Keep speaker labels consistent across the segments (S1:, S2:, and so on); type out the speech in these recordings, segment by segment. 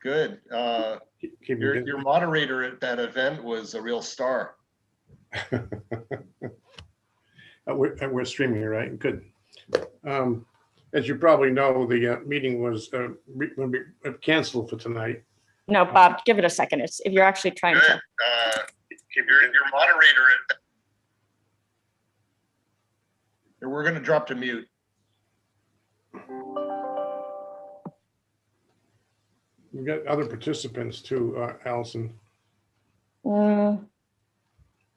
S1: Good.
S2: Keep me busy.
S1: Your moderator at that event was a real star.
S2: We're streaming, right? Good. As you probably know, the meeting was canceled for tonight.
S3: No, Bob, give it a second. If you're actually trying
S1: Good.
S3: to.
S1: Your moderator at we're going to drop to mute.
S2: We've got other participants too, Allison.
S3: No.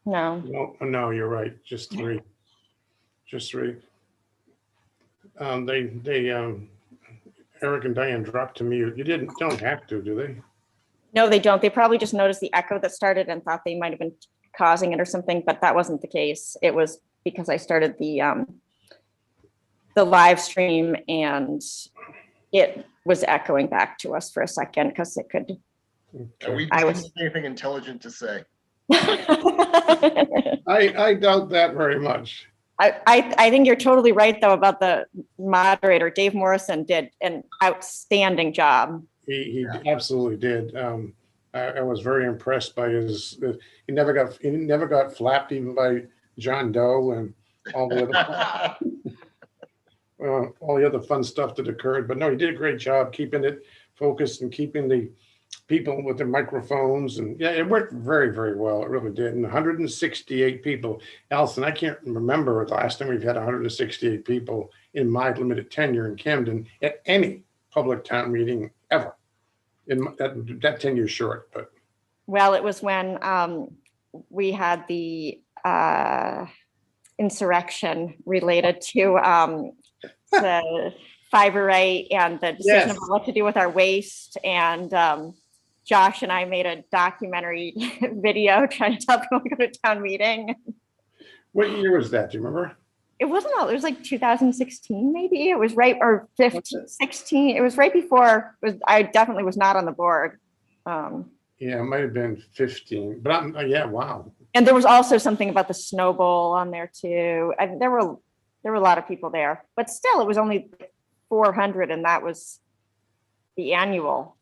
S2: No, you're right. Just three. Just three. Eric and Diane dropped to mute. You don't have to, do they?
S3: No, they don't. They probably just noticed the echo that started and thought they might have been causing it or something, but that wasn't the case. It was because I started the live stream and it was echoing back to us for a second because it could.
S1: Okay. We didn't have anything intelligent to say.
S2: I doubt that very much.
S3: I think you're totally right though about the moderator. Dave Morrison did an outstanding job.
S2: He absolutely did. I was very impressed by his. He never got flapped even by John Doe and all the other fun stuff that occurred. But no, he did a great job keeping it focused and keeping the people with their microphones, and yeah, it worked very, very well. It really did. And 168 people. Allison, I can't remember the last time we've had 168 people in my limited tenure in Camden at any public town meeting ever. In that 10 years short, but.
S3: Well, it was when we had the insurrection related to the fiber right and the decision about what to do with our waste. And Josh and I made a documentary video trying to tell people to go to town meeting.
S2: What year was that? Do you remember?
S3: It wasn't all, it was like 2016, maybe. It was right, or 15, 16. It was right before, I definitely was not on the board.
S2: Yeah, it might have been 15, but yeah, wow.
S3: And there was also something about the Snow Bowl on there too. There were a lot of people there, but still it was only 400 and that was the annual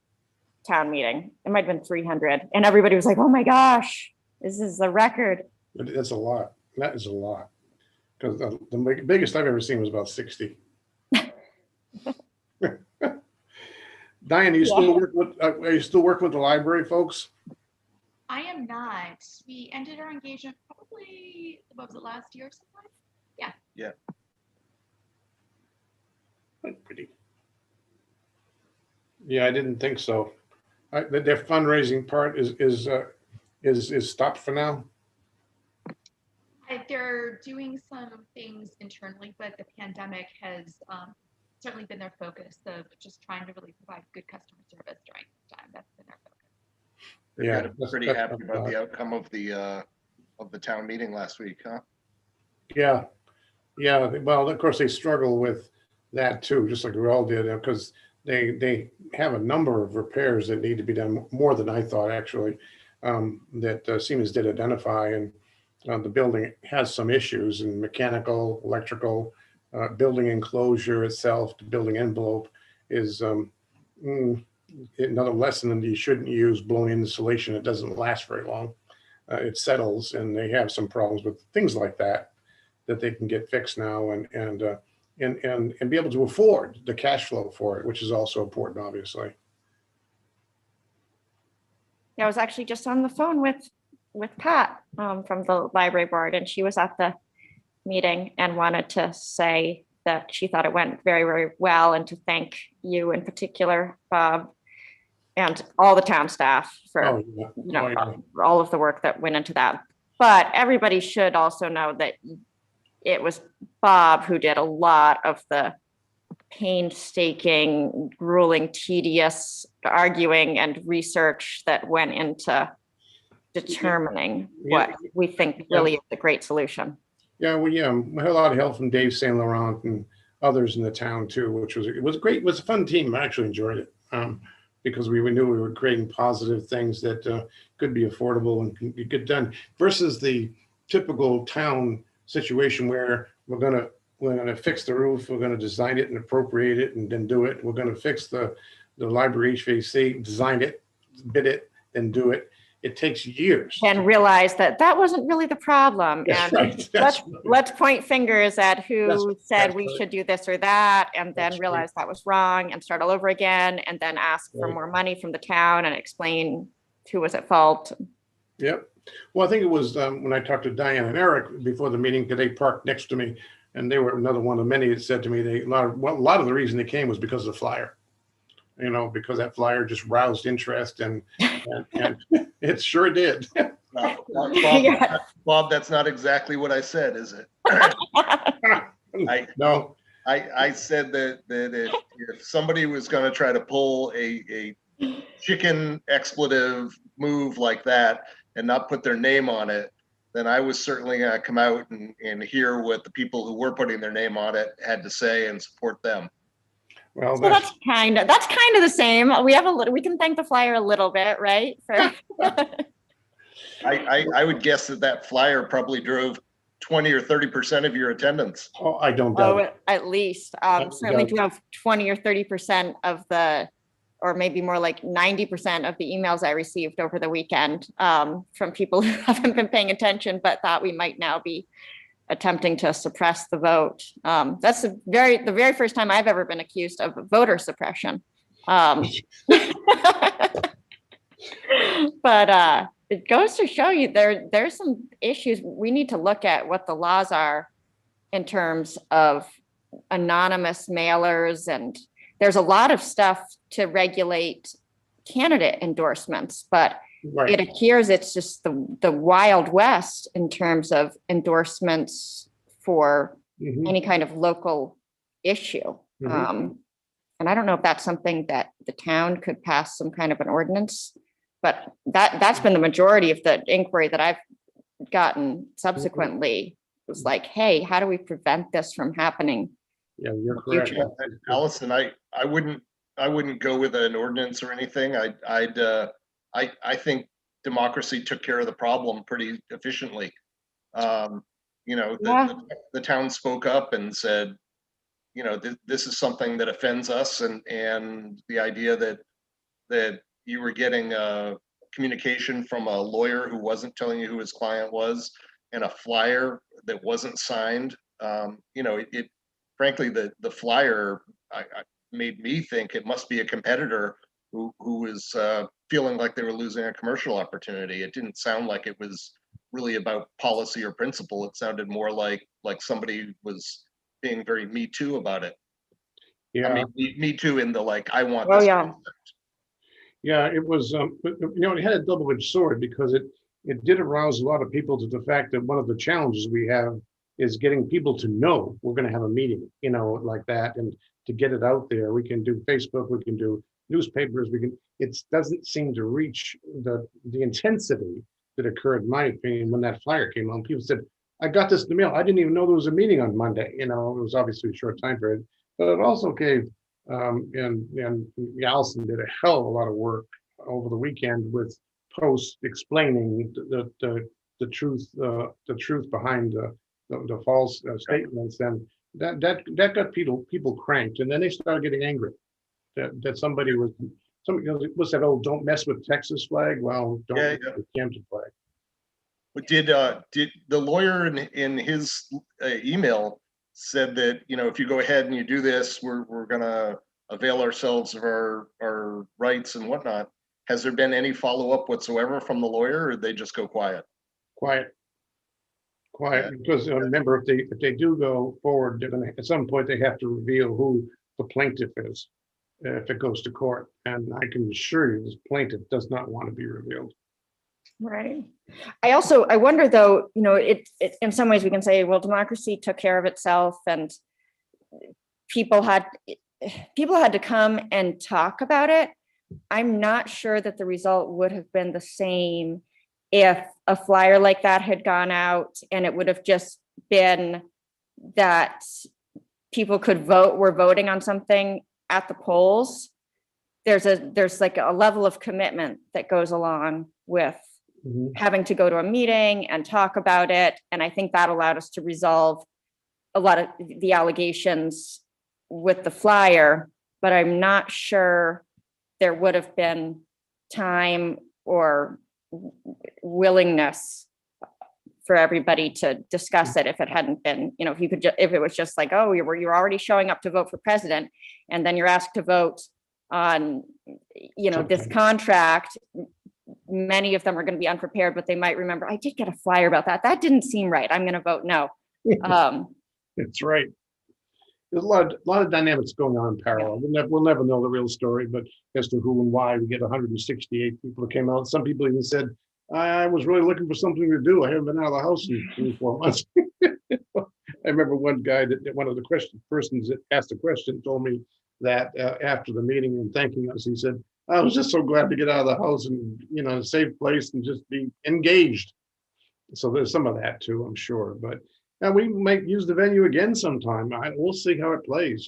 S3: town meeting. It might've been 300 and everybody was like, oh my gosh, this is a record.
S2: That's a lot. That is a lot. Because the biggest I've ever seen was about 60. Diane, are you still working with the library folks?
S4: I am not. We ended our engagement probably, what was it, last year or something? Yeah.
S1: Yeah.
S2: That's pretty. Yeah, I didn't think so. Their fundraising part is stopped for now.
S4: They're doing some things internally, but the pandemic has certainly been their focus of just trying to really provide good customer service during this time. That's been their focus.
S1: Yeah, pretty happy about the outcome of the town meeting last week, huh?
S2: Yeah, yeah. Well, of course they struggle with that too, just like we all did, because they have a number of repairs that need to be done, more than I thought actually. That Siemens did identify, and the building has some issues in mechanical, electrical, building enclosure itself, the building envelope is another lesson that you shouldn't use blown insulation. It doesn't last very long. It settles, and they have some problems with things like that they can get fixed now and be able to afford the cash flow for it, which is also important, obviously.
S3: Yeah, I was actually just on the phone with Pat from the library board, and she was at the meeting and wanted to say that she thought it went very, very well, and to thank you in particular, Bob, and all the town staff for all of the work that went into that. But everybody should also know that it was Bob who did a lot of the painstaking, grueling, tedious arguing and research that went into determining what we think really is a great solution.
S2: Yeah, we had a lot of help from Dave Saint Laurent and others in the town too, which was great. It was a fun team. I actually enjoyed it because we knew we were creating positive things that could be affordable and can get done versus the typical town situation where we're gonna fix the roof, we're gonna design it and appropriate it and then do it. We're gonna fix the the library HVAC, design it, bid it, then do it. It takes years.
S3: And realize that that wasn't really the problem.
S2: That's
S3: And
S2: right. That's right.
S3: let's point fingers at who said
S2: that's
S3: we
S2: right.
S3: should do this or that, and then
S2: That's
S3: realize that was wrong and start all over again, and then ask for
S2: Right.
S3: more money from the town and explain who was at fault.
S2: Yep. Well, I think it was when I talked to Diane and Eric before the meeting, because they parked next to me, and they were another one of many that said to me, a lot of the reason they came was because of the flyer. You know, because that flyer just roused interest, and it sure did.
S1: Bob,
S3: Yeah.
S1: Bob, that's not exactly what I said, is it?
S2: No.
S1: I said that if somebody was going to try to pull a chicken expletive move like that and not put their name on it, then I was certainly going to come out and hear what the people who were putting their name on it had to say and support them.
S2: Well,
S3: So that's kind of the same. We have we can thank the flyer a little bit, right?
S1: I would guess that flyer probably drove 20 or 30% of your attendance.
S2: Oh, I don't doubt it.
S3: At least certainly to have 20 or 30% of the, or maybe more like 90% of the emails I received over the weekend from people who haven't been paying attention, but thought we might now be attempting to suppress the vote. That's the very first time I've ever been accused of voter suppression. But it goes to show you there's some issues. We need to look at what the laws are in terms of anonymous mailers, and there's a lot of stuff to regulate candidate endorsements, but
S2: Right.
S3: it appears it's just the Wild West in terms of endorsements for
S2: Mhm.
S3: any kind of local issue.
S2: Mhm.
S3: And I don't know if that's something that the town could pass some kind of an ordinance, but that's been the majority of the inquiry that I've gotten subsequently. Was like, hey, how do we prevent this from happening?
S2: Yeah, you're correct.
S3: Future.
S1: Allison, I wouldn't go with an ordinance or anything. I think democracy took care of the problem pretty efficiently. You know,
S3: Yeah.
S1: the town spoke up and said, you know, this is something that offends us, and the idea that you were getting communication from a lawyer who wasn't telling you who his client was, and a flyer that wasn't signed. You know, it frankly, the flyer made me think it must be a competitor who was feeling like they were losing a commercial opportunity. It didn't sound like it was really about policy or principle. It sounded more like somebody was being very Me Too about it.
S2: Yeah.
S1: I mean, me Too in the like, I want
S3: Oh,
S1: this.
S3: yeah.
S2: Yeah, it was, it had a double-edged sword because it did arouse a lot of people to the fact that one of the challenges we have is getting people to know we're going to have a meeting, like that, and to get it out there. We can do Facebook, we can do newspapers, it doesn't seem to reach the intensity that occurred, in my opinion, when that flyer came on. People said, I got this in the mail. I didn't even know there was a meeting on Monday. It was obviously a short time period, but it also gave and Allison did a hell of a lot of work over the weekend with posts explaining the truth behind the false statements, and that got people cranked, and then they started getting angry that somebody was that, oh, don't mess with Texas flag. Well, don't mess with Camden flag.
S1: But did the lawyer in his email said that, if you go ahead and you do this, we're gonna avail ourselves of our rights and whatnot? Has there been any follow-up whatsoever from the lawyer, or did they just go quiet?
S2: Quiet, because remember, if they do go forward, they're gonna, at some point they have to reveal who the plaintiff is if it goes to court, and I can assure you this plaintiff does not want to be revealed.
S3: Right. I wonder though, it in some ways we can say, well, democracy took care of itself, and people had to come and talk about it. I'm not sure that the result would have been the same if a flyer like that had gone out and it would have just been that people were voting on something at the polls. There's like a level of commitment that goes along with having to go to a meeting and talk about it. And I think that allowed us to resolve a lot of the allegations with the flyer, but I'm not sure there would have been time or willingness for everybody to discuss it if it hadn't been, if you could, if it was just like, oh, you're already showing up to vote for president, and then you're asked to vote on, this contract. Many of them are going to be unprepared, but they might remember, I did get a flyer about that. That didn't seem right. I'm going to vote no.
S2: That's right. There's a lot of dynamics going on in parallel. We'll never know the real story, but as to who and why we get 168 people that came out. Some people even said, I was really looking for something to do. I haven't been out of the house in 3-4 months. I remember one guy one of the persons that asked the question told me that after the meeting and thanking us, he said, I was just so glad to get out of the house and, a safe place and just be engaged. So there's some of that too, I'm sure. But we might use the venue again sometime. We'll see how it plays.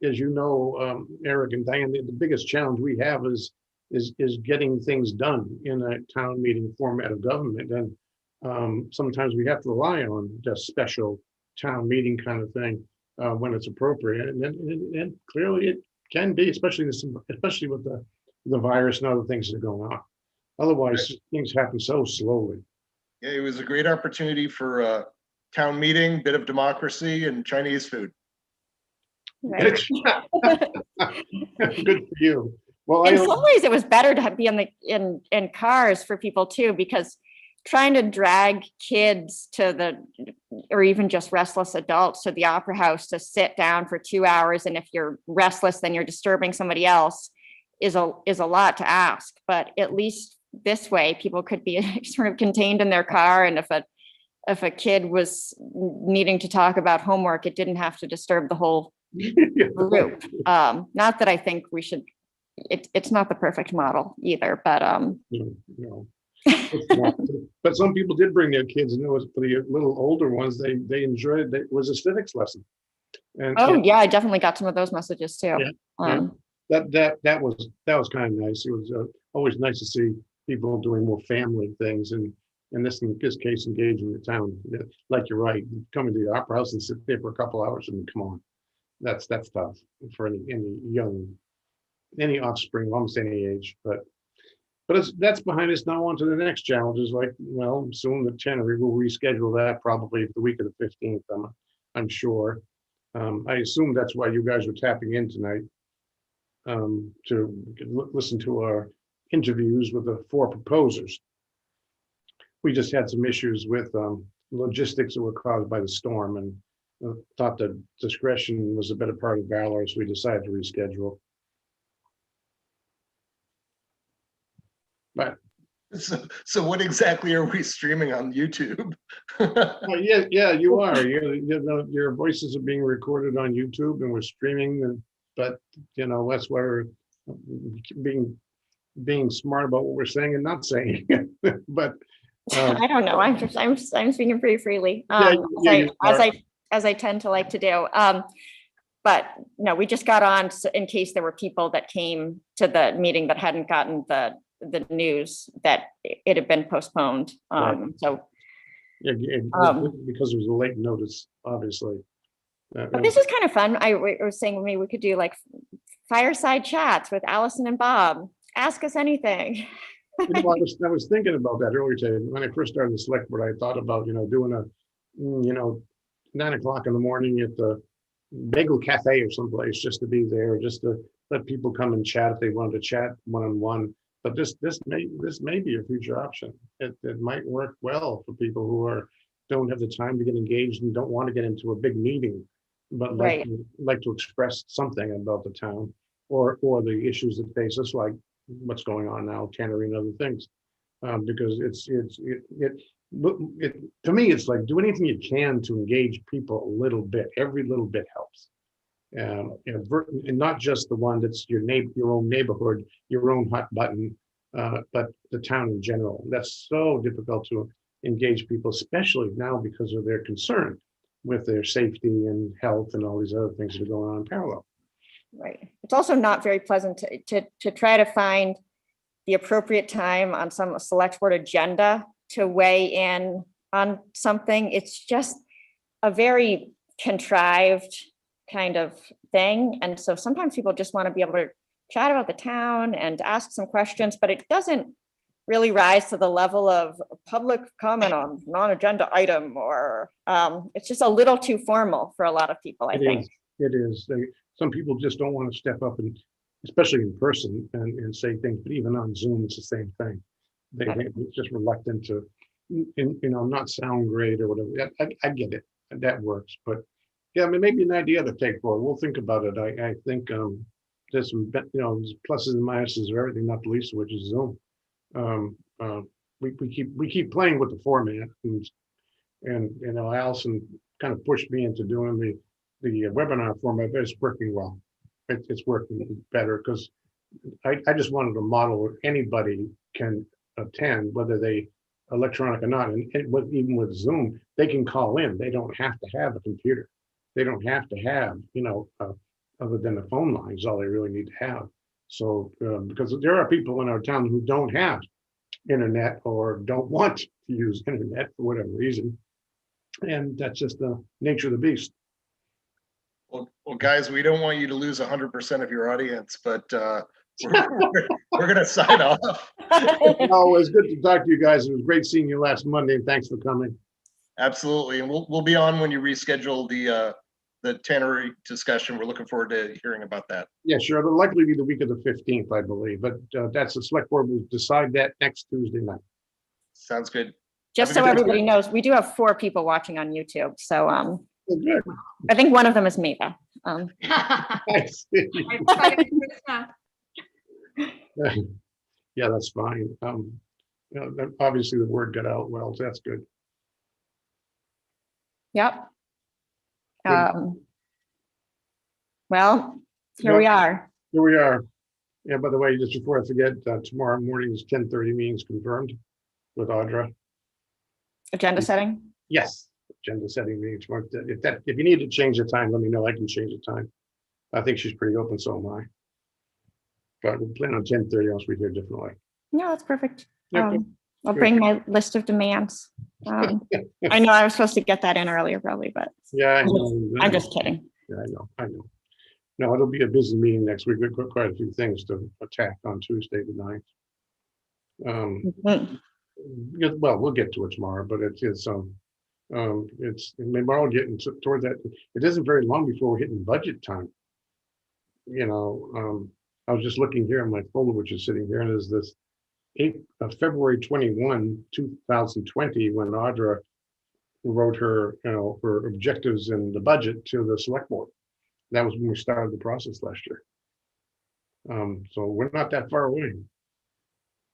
S2: As you know, Eric and Diane, the biggest challenge we have is getting things done in a town meeting format of government. And sometimes we have to rely on just special town meeting kind of thing when it's appropriate. And clearly it can be, especially with the virus and other things that are going on. Otherwise, things happen so slowly.
S1: Yeah, it was a great opportunity for a town meeting, bit of democracy, and Chinese food.
S3: Right.
S2: Good for you. Well,
S3: in some ways, it was better to be in cars for people too, because trying to drag kids or even just restless adults to the opera house to sit down for 2 hours, and if you're restless, then you're disturbing somebody else, is a lot to ask. But at least this way, people could be sort of contained in their car, and if a kid was needing to talk about homework, it didn't have to disturb the whole group. Not that I think we should. It's not the perfect model either, but
S2: no. But some people did bring their kids, and it was for the little older ones. They enjoyed it. It was a civics lesson. And
S3: I definitely got some of those messages too.
S2: That was kind of nice. It was always nice to see people doing more family things, and in this case, engaging the town. Like you're right, coming to the opera house and sit there for a couple hours, and come on, that's tough for any offspring of almost any age. But that's behind us. Now on to the next challenges. Soon the Tannery will reschedule that probably the week of the 15th. I'm sure. I assume that's why you guys were tapping in tonight to listen to our interviews with the 4 proposers. We just had some issues with logistics that were caused by the storm, and thought that discretion was a better part of valor, so we decided to reschedule. But
S1: so what exactly are we streaming on YouTube?
S2: well, yeah, you are. Your voices are being recorded on YouTube, and we're streaming. But that's why we're being smart about what we're saying and not saying. But
S3: I don't know. I'm speaking pretty freely, as I tend to like to do. But no, we just got on in case there were people that came to the meeting that hadn't gotten the news that it had been postponed.
S2: Right.
S3: So
S2: because it was a late notice, obviously.
S3: But this is kind of fun. I was saying maybe we could do like fireside chats with Allison and Bob. Ask us anything.
S2: I was thinking about that earlier today. When I first started the select board, I thought about doing a 9 o'clock in the morning at the Bagel Cafe or someplace, just to be there, just to let people come and chat if they wanted to chat one-on-one. But this may be a future option. It might work well for people who don't have the time to get engaged and don't want to get into a big meeting, but like to express something about the town or the issues that face us, like what's going on now, Tannery and other things. Because to me, it's like do anything you can to engage people a little bit. Every little bit helps. And not just the one that's your own neighborhood, your own hot button, but the town in general. That's so difficult to engage people, especially now because of their concern with their safety and health and all these other things that are going on in parallel.
S3: Right. It's also not very pleasant to try to find the appropriate time on some select board agenda to weigh in on something. It's just a very contrived kind of thing. And so sometimes people just want to be able to chat about the town and ask some questions, but it doesn't really rise to the level of public comment on non-agenda item, or it's just a little too formal for a lot of people, I think.
S2: It is. Some people just don't want to step up, and especially in person, and say things, but even on Zoom, it's the same thing. They're just reluctant to, not sound great or whatever. I get it. That works. But yeah, I mean, maybe an idea to take forward. We'll think about it. I think there's some, there's pluses and minuses of everything, not the least of which is Zoom. We keep playing with the format, and Allison kind of pushed me into doing the webinar format, but it's working well. It's working better because I just wanted a model where anybody can attend, whether they electronic or not. And even with Zoom, they can call in. They don't have to have a computer. They don't have to have, other than the phone lines, all they really need to have. So, because there are people in our town who don't have internet or don't want to use internet for whatever reason. And that's just the nature of the beast.
S1: Well, guys, we don't want you to lose 100% of your audience, but we're going to sign off.
S2: Oh, it's good to talk to you guys. It was great seeing you last Monday, and thanks for coming.
S1: Absolutely, and we'll be on when you reschedule the Tannery discussion. We're looking forward to hearing about that.
S2: Yeah, sure. It'll likely be the week of the 15th, I believe, but that's the select board will decide that next Tuesday night.
S1: Sounds good.
S3: Just so everybody knows, we do have 4 people watching on YouTube. So
S2: Oh, good.
S3: I think one of them is me, though.
S2: I see. Yeah, that's fine. Obviously the word got out well, so that's good.
S3: Yep. Well, here we are.
S2: Here we are. Yeah, by the way, just before I forget, tomorrow morning's 10:30 meetings confirmed with Audra.
S3: Agenda setting?
S2: Yes, agenda setting meeting tomorrow. If you need to change the time, let me know. I can change the time. I think she's pretty open, so am I. But we'll plan on 10:30 else we hear differently.
S3: No, that's perfect.
S2: Yeah,
S3: I'll bring my list of demands. I know I was supposed to get that in earlier, probably, but
S2: yeah, I know.
S3: I'm just kidding.
S2: Yeah, I know. No, it'll be a busy meeting next week. We've got quite a few things to attack on Tuesday the 9th. Well, we'll get to it tomorrow, but it's maybe we're all getting toward that. It isn't very long before we're hitting budget time. I was just looking here on my folder, which is sitting here, and there's this February 21, 2020, when Audra wrote her, her objectives in the budget to the select board. That was when we started the process last year. So we're not that far away.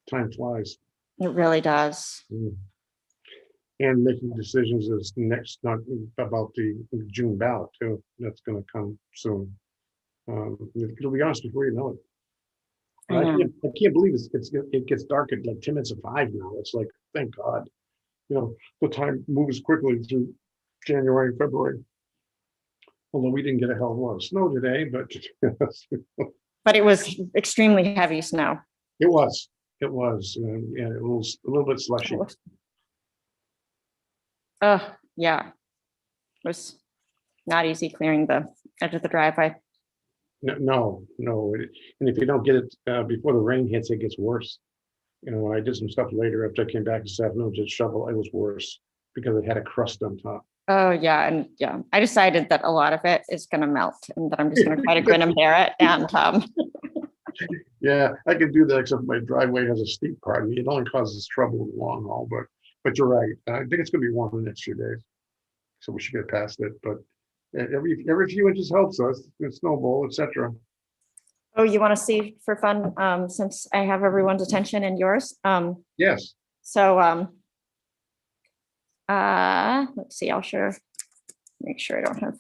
S2: Time flies.
S3: It really does.
S2: And making decisions is next, not about the June ballot too. That's going to come soon. It'll be honest before you know it. I can't believe it gets dark at like 10 minutes of 5 now. It's like, thank God. The time moves quickly through January and February. Although we didn't get a hell of a lot of snow today, but
S3: but it was extremely heavy snow.
S2: It was, and it was a little bit slushy.
S3: Yeah, it was not easy clearing the edge of the driveway.
S2: No, and if you don't get it before the rain hits, it gets worse. When I did some stuff later after I came back this afternoon, just shovel, it was worse because it had a crust on top.
S3: Oh yeah, and yeah, I decided that a lot of it is going to melt, and that I'm just going to try to grin and bear it. And
S2: yeah, I can do that, except my driveway has a steep part, and it only causes trouble in the long haul. But you're right. I think it's going to be warm the next few days, so we should get past it. But every few inches helps us. Snowball, etc.
S3: Oh, you want to see for fun? Since I have everyone's attention and yours.
S2: Yes.
S3: So let's see. I'll make sure I don't have.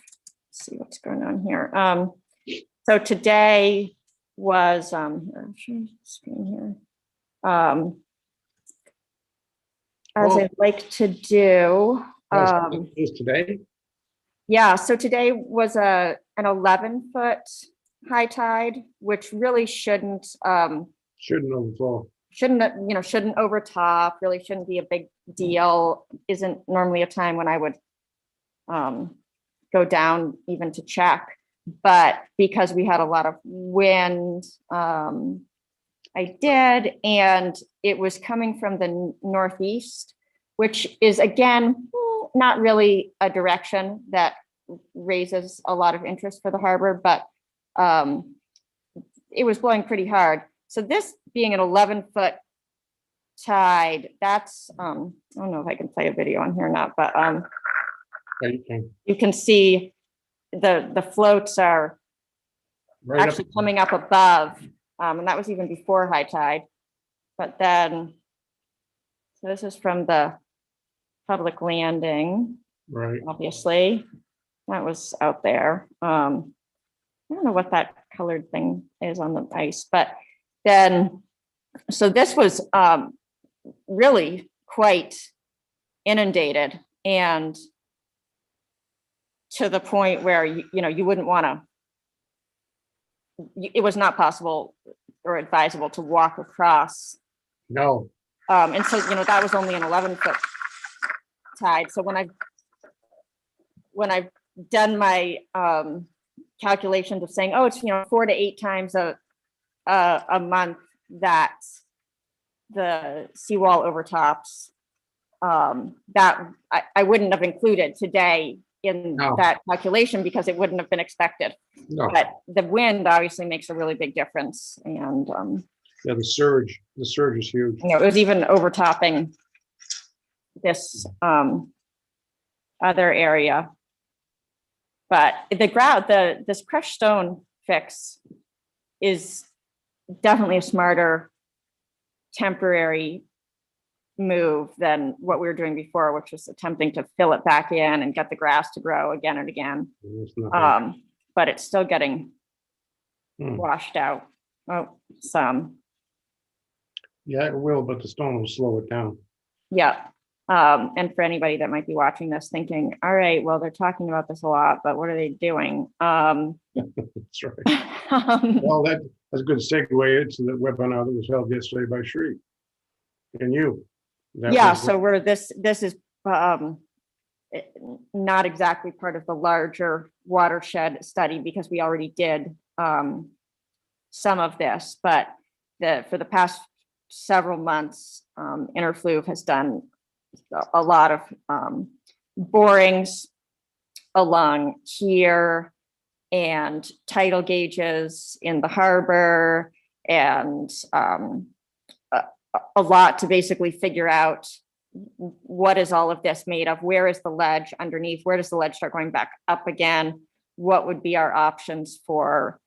S3: See what's going on here. So today was screen here. As I'd like to do.
S2: Is today?
S3: Yeah, so today was an 11-foot high tide, which really shouldn't
S2: overflow.
S3: Shouldn't overtop, really shouldn't be a big deal. Isn't normally a time when I would go down even to check. but because we had a lot of wind, I did, and it was coming from the northeast, which is again, not really a direction that raises a lot of interest for the harbor, but it was blowing pretty hard. So this being an 11-foot tide, that's, I don't know if I can play a video on here or not, but
S2: Yeah, you can.
S3: you can see the floats are
S2: Right up.
S3: actually coming up above, and that was even before high tide. But then, so this is from the public landing,
S2: Right.
S3: obviously. That was out there. I don't know what that colored thing is on the ice, but then, so this was really quite inundated, and to the point where you wouldn't want to, it was not possible or advisable to walk across.
S2: No.
S3: And so, that was only an 11-foot tide. So when I've done my calculations of saying, oh, it's 4 to 8 times a month that the seawall overtops, that I wouldn't have included today in
S2: No.
S3: that calculation because it wouldn't have been expected.
S2: No.
S3: But the wind obviously makes a really big difference, and
S2: Yeah, the surge is huge.
S3: it was even overtopping this other area. But the ground, this crushed stone fix is definitely a smarter temporary move than what we were doing before, which was attempting to fill it back in and get the grass to grow again and again.
S2: It's not bad.
S3: But it's still getting
S2: Hmm.
S3: washed out. Oh, some.
S2: Yeah, it will, but the stone will slow it down.
S3: Yeah. And for anybody that might be watching this thinking, all right, well, they're talking about this a lot, but what are they doing?
S2: That's right. Well, that's a good segue into the webinar that was held yesterday by Sri and you. That
S3: Yeah,
S2: was-
S3: so this is not exactly part of the larger watershed study because we already did some of this, but for the past several months, Interfluve has done a lot of borings along here and tidal gauges in the harbor, and a lot to basically figure out what is all of this made of, where is the ledge underneath, where does the ledge start going back up again, what would be our options for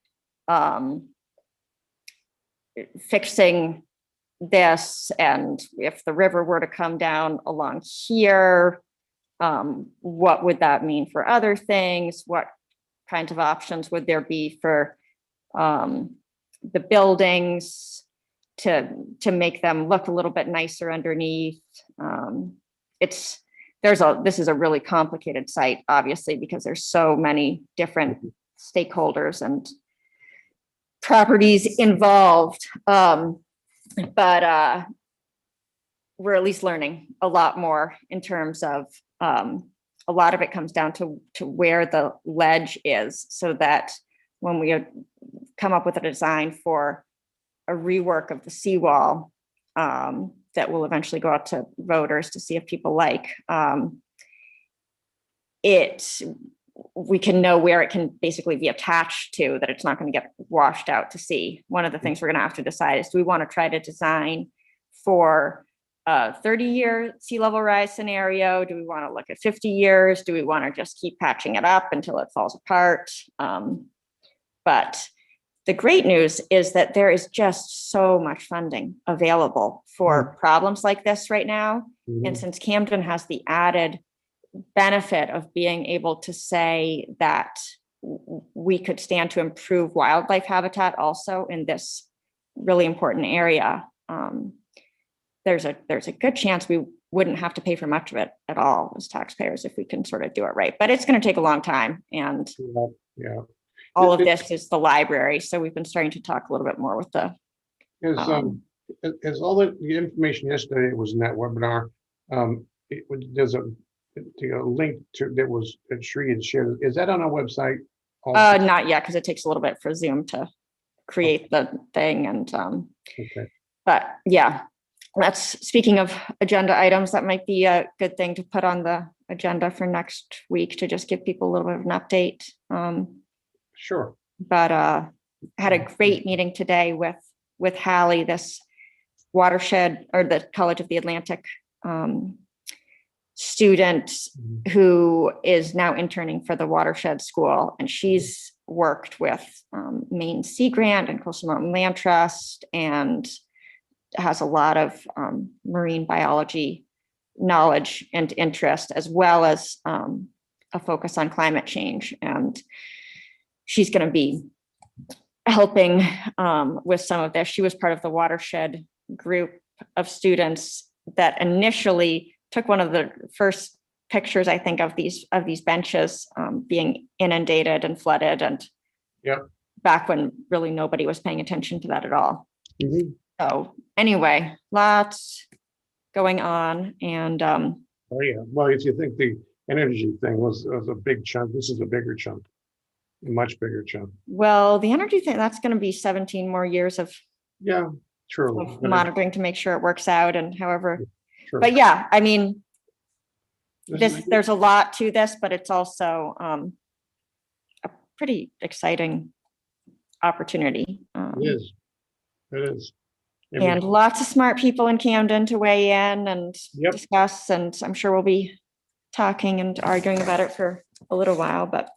S3: fixing this, and if the river were to come down along here, what would that mean for other things? What kinds of options would there be for the buildings to make them look a little bit nicer underneath? This is a really complicated site, obviously, because there's so many different stakeholders and properties involved. But we're at least learning a lot more in terms of a lot of it comes down to where the ledge is, so that when we come up with a design for a rework of the seawall that will eventually go out to voters to see if people like we can know where it can basically be attached to, that it's not going to get washed out to sea. One of the things we're going to have to decide is, do we want to try to design for a 30-year sea level rise scenario? Do we want to look at 50 years? Do we want to just keep patching it up until it falls apart? But the great news is that there is just so much funding available for problems like this right now.
S2: Mhm.
S3: And since Camden has the added benefit of being able to say that we could stand to improve wildlife habitat also in this really important area, there's a good chance we wouldn't have to pay for much of it at all as taxpayers if we can sort of do it right. But it's going to take a long time, and
S2: Yeah.
S3: all of this is the library. So we've been starting to talk a little bit more with the
S2: As all the information yesterday was in that webinar, there's a link to that Sri had shared. Is that on our website? Also,
S3: Not yet, because it takes a little bit for Zoom to create the thing and,
S2: okay.
S3: but yeah. That's, speaking of agenda items, that might be a good thing to put on the agenda for next week to just give people a little bit of an update.
S2: Sure.
S3: But I had a great meeting today with Hallie, this watershed, or the College of the Atlantic student
S2: Mhm.
S3: who is now interning for the watershed school, and she's worked with Maine Sea Grant and Coastal Mountain Land Trust, and has a lot of marine biology knowledge and interest, as well as a focus on climate change. And she's going to be helping with some of this. She was part of the watershed group of students that initially took one of the first pictures, I think, of these benches being inundated and flooded, and
S2: Yep.
S3: back when really nobody was paying attention to that at all.
S2: Mhm.
S3: So anyway, lots going on, and
S2: Oh, yeah. Well, if you think the energy thing was a big chunk, this is a bigger chunk, a much bigger chunk.
S3: well, the energy thing, that's going to be 17 more years of
S2: Yeah, true. But
S3: monitoring to make sure it works out, and however.
S2: true.
S3: But yeah, I mean,
S2: This is-
S3: there's a lot to this, but it's also a pretty exciting opportunity.
S2: It is. It is. And
S3: And lots of smart people in Camden to weigh in and
S2: Yep.
S3: discuss, and I'm sure we'll be talking and arguing about it for a little while, but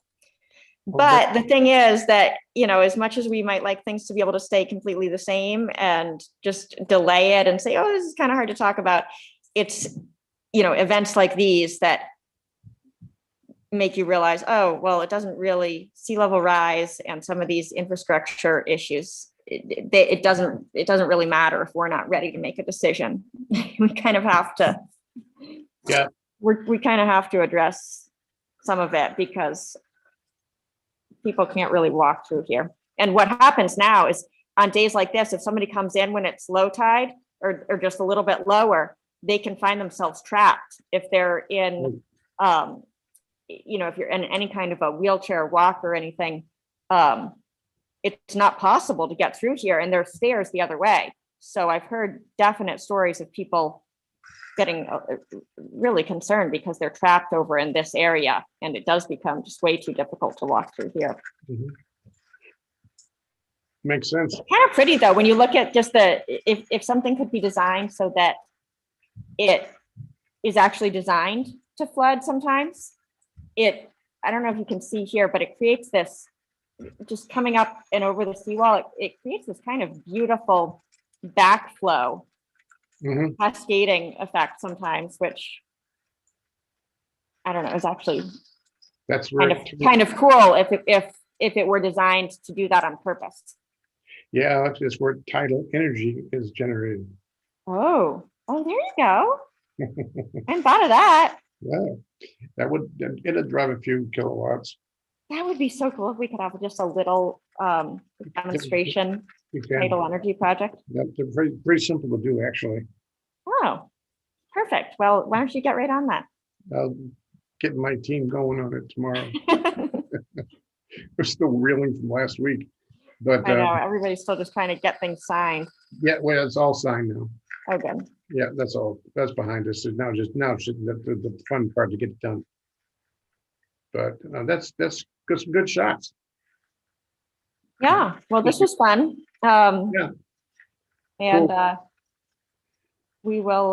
S3: the thing is that, you know, as much as we might like things to be able to stay completely the same and just delay it and say, oh, this is kind of hard to talk about, it's, you know, events like these that make you realize, oh, well, it doesn't really, sea level rise and some of these infrastructure issues, it doesn't really matter if we're not ready to make a decision. We kind of have to,
S2: Yeah.
S3: we kind of have to address some of it, because people can't really walk through here. And what happens now is, on days like this, if somebody comes in when it's low tide or just a little bit lower, they can find themselves trapped if they're in, you know, if you're in any kind of a wheelchair walk or anything, it's not possible to get through here, and there's stairs the other way. So I've heard definite stories of people getting really concerned because they're trapped over in this area, and it does become just way too difficult to walk through here.
S2: Mhm. Makes sense.
S3: Kind of pretty though, when you look at just if something could be designed so that it is actually designed to flood sometimes, I don't know if you can see here, but it creates this, just coming up and over the seawall, it creates this kind of beautiful backflow
S2: Mhm.
S3: cascading effect sometimes, which I don't know, is actually
S2: That's where.
S3: kind of cool if it were designed to do that on purpose.
S2: Yeah, that's where tidal energy is generated.
S3: Oh, there you go. I hadn't thought of that.
S2: Yeah, it'd drive a few kilowatts.
S3: That would be so cool if we could have just a little demonstration
S2: You can.
S3: tidal energy project.
S2: That's very simple to do, actually.
S3: Oh, perfect. Well, why don't you get right on that?
S2: I'll get my team going on it tomorrow. We're still reeling from last week, but
S3: I know, everybody's still just trying to get things signed.
S2: yeah, well, it's all signed now.
S3: Oh, good.
S2: Yeah, that's all. That's behind us. So now it's the fun part to get it done. But that's some good shots.
S3: Yeah, well, this was fun.
S2: Yeah.
S3: And
S2: Cool.
S3: we will,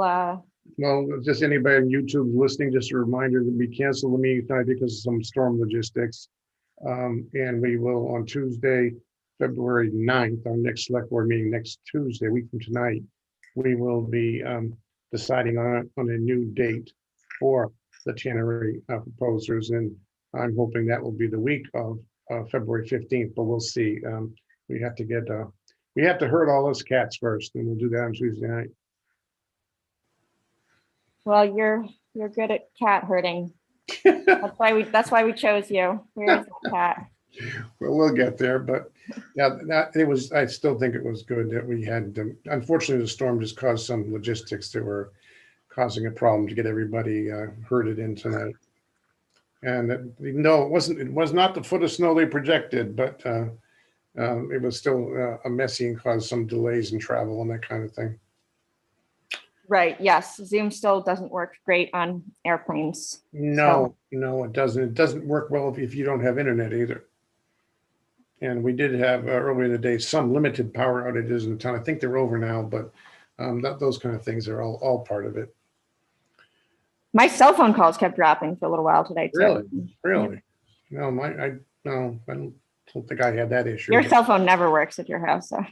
S2: Well, just anybody on YouTube listening, just a reminder that we canceled the meeting tonight because of some storm logistics. And we will on Tuesday, February 9th, our next select board meeting next Tuesday, a week from tonight, we will be deciding on a new date for the Tannery proposers. And I'm hoping that will be the week of February 15th, but we'll see. We have to herd all those cats first, and we'll do that on Tuesday night.
S3: well, you're good at cat herding. That's why we chose you. Where's the cat?
S2: Well, we'll get there, but yeah, I still think it was good that we had, unfortunately, the storm just caused some logistics that were causing a problem to get everybody herded in tonight. And even though it was not the foot of snow they projected, but it was still a messy and caused some delays in travel and that kind of thing.
S3: Right, yes, Zoom still doesn't work great on airplanes.
S2: No, no, it doesn't. It doesn't work well if you don't have internet either. And we did have earlier in the day some limited power outages in town. I think they're over now, but those kind of things are all part of it.
S3: My cell phone calls kept dropping for a little while today too.
S2: Really? No, no, I don't think I had that issue.
S3: Your
S2: but-
S3: cell phone never works at your house, so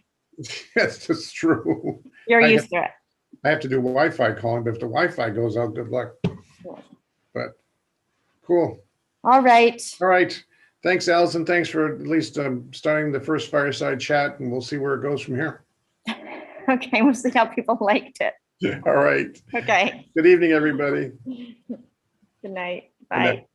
S2: Yes, that's true.
S3: you're
S2: I
S3: used to it.
S2: I have to do Wi-Fi calling, but if the Wi-Fi goes out, good luck. But cool.
S3: All right.
S2: All right. Thanks, Allison. Thanks for at least starting the first fireside chat, and we'll see where it goes from here.
S3: Okay, we'll see how people liked it.
S2: All right.
S3: Okay,
S2: Good evening, everybody.
S3: good night.
S2: Good night.
S3: Bye.